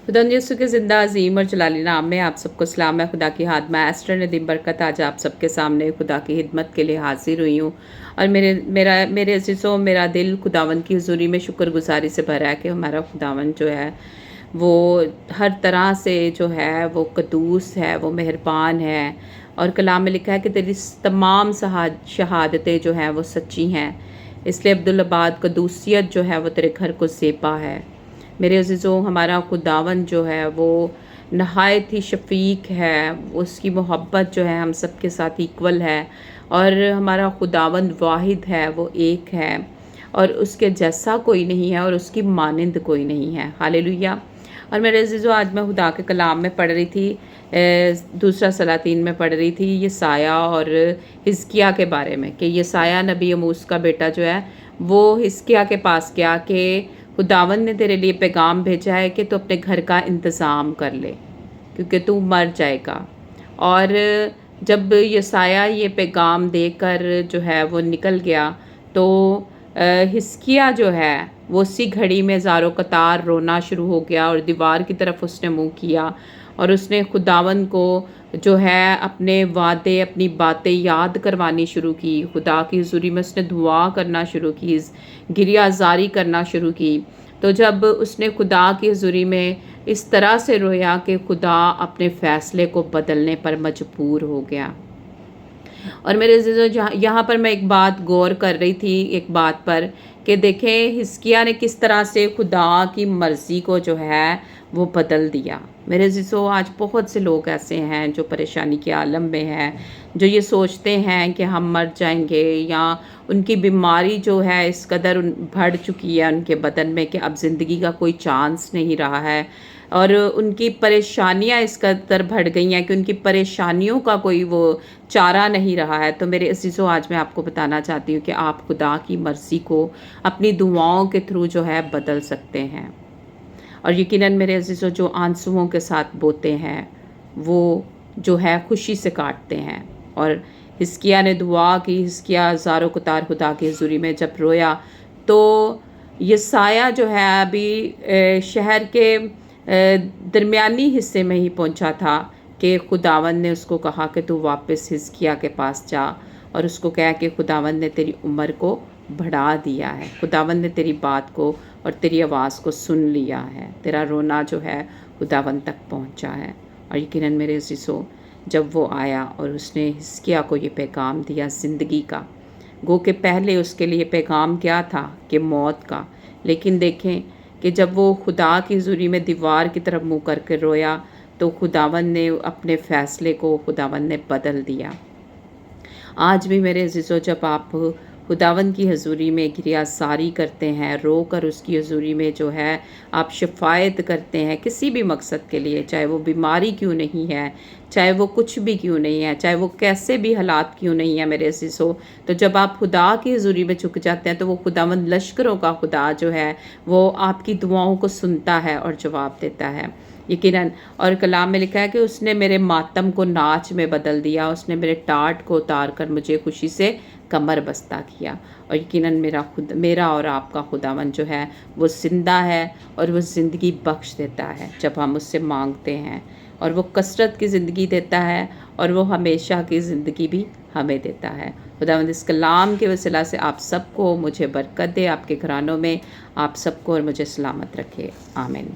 खुदावंद यीशु के ज़िंदा अज़ीम और जलाली नाम में आप सबको सलाम है। खुदा की हाथ में एस्टर नदीम बरकत आज आप सबके सामने खुदा की खिदमत के लिए हाजिर हुई हूँ। और मेरे अज़ीज़ों, मेरा दिल खुदावंद की हुज़ूरी में शुक्रगुज़ारी से भरा है कि हमारा खुदावंद जो है वो हर तरह से जो है वो कदूस है, वो मेहरबान है। और कलाम में लिखा है कि तेरी तमाम शहादतें जो हैं वो सच्ची हैं, इसलिए अब्दुल्लाबाद कदूसियत जो है वो तेरे घर को ज़ेबा है। मेरे अज़ीज़ों, हमारा खुदावंद जो है वो नहायत ही शफ़ीक है, उसकी मोहब्बत जो है हम सब के साथ इक्वल है। और हमारा खुदावंद वाहिद है, वो एक है और उसके जैसा कोई नहीं है और उसकी मानिंद कोई नहीं है। हालेलुया। और मेरे अज़ीज़ों, आज मैं खुदा के कलाम में पढ़ रही थी, दूसरा सलातीन में पढ़ रही थी यसाया और हिजकिय्याह के बारे में कि यसाया नबी अमूस का बेटा जो है वो हिजकिय्याह के पास गया कि खुदावंद ने तेरे लिए पैगाम भेजा है कि तू अपने घर का इंतज़ाम कर ले क्योंकि तू मर जाएगा। और जब यसाया ये पैगाम देकर जो है वो निकल गया तो हिजकिय्याह जो है वो उसी घड़ी में ज़ारो कतार रोना शुरू हो गया और दीवार की तरफ उसने मुँह किया और उसने खुदावंद को जो है अपने वादे, अपनी बातें याद करवानी शुरू की। खुदा की हुज़ूरी में उसने दुआ करना शुरू की, गिरियाज़ारी करना शुरू की। तो जब उसने खुदा की हुज़ूरी में इस तरह से रोया कि खुदा अपने फ़ैसले को बदलने पर मजबूर हो गया। और मेरे अज़ीज़ों, यहाँ पर मैं एक बात गौर कर रही थी, एक बात पर कि देखें हिजकिय्याह ने किस तरह से खुदा की मर्ज़ी को जो है वो बदल दिया। मेरे अज़ीज़ों, आज बहुत से लोग ऐसे हैं जो परेशानी के आलम में हैं, जो ये सोचते हैं कि हम मर जाएंगे, या उनकी बीमारी जो है इस कदर बढ़ चुकी है उनके बदन में कि अब ज़िंदगी का कोई चांस नहीं रहा है। और उनकी परेशानियां इस कदर बढ़ गई हैं कि उनकी परेशानियों का कोई वो चारा नहीं रहा है। तो मेरे अज़ीज़ों, आज मैं आपको बताना चाहती हूँ कि आप खुदा की मर्ज़ी को अपनी दुआओं के थ्रू जो है बदल सकते हैं। और यकीनन मेरे अज़ीज़ों, जो आंसुओं के साथ बोते हैं वो जो है खुशी से काटते हैं। और हिजकिय्याह ने दुआ की, हिजकिय्याह ज़ारो कतार खुदा की हुज़ूरी में जब रोया तो यसाया जो है अभी शहर के दरमियानी हिस्से में ही पहुंचा था कि खुदावंद ने उसको कहा कि तू वापस हिजकिय्याह के पास जा और उसको कहा कि खुदावंद ने तेरी उम्र को बढ़ा दिया है, खुदावंद ने तेरी बात को और तेरी आवाज़ को सुन लिया है, तेरा रोना जो है खुदावंद तक पहुंचा है। और यकीनन मेरे अज़ीज़ों, जब वो आया और उसने हिजकिय्याह को ये पैगाम दिया ज़िंदगी का, गो के पहले उसके लिए पैगाम क्या था कि मौत का, लेकिन देखें कि जब वो खुदा की हुज़ूरी में दीवार की तरफ मुँह करके रोया तो खुदावंद ने अपने फ़ैसले को खुदावंद ने बदल दिया। आज भी मेरे अज़ीज़ों, जब आप खुदावंद की हुज़ूरी में गिरियाज़ारी करते हैं, रो कर उसकी हुज़ूरी में जो है आप शफ़ायत करते हैं किसी भी मकसद के लिए, चाहे वो बीमारी क्यों नहीं है, चाहे वो कुछ भी क्यों नहीं है, चाहे वो कैसे भी हालात क्यों नहीं है मेरे अज़ीज़ों, तो जब आप खुदा की हुज़ूरी में झुक जाते हैं तो वो खुदावंद लश्करों का खुदा जो है वो आपकी दुआओं को सुनता है और जवाब देता है यकीनन। और कलाम में लिखा है कि उसने मेरे मातम को नाच में बदल दिया, उसने मेरे टाट को उतार कर मुझे खुशी से कमर बस्ता किया। और यकीनन मेरा और आपका खुदावंद जो है वो ज़िंदा है और वो ज़िंदगी बख्श देता है जब हम उससे मांगते हैं, और वो कसरत की ज़िंदगी देता है और वो हमेशा की ज़िंदगी भी हमें देता है। खुदावंद इस कलाम के वसीला से आप सबको, मुझे बरकत दे, आपके घरानों में आप सबको और मुझे सलामत रखे। आमीन।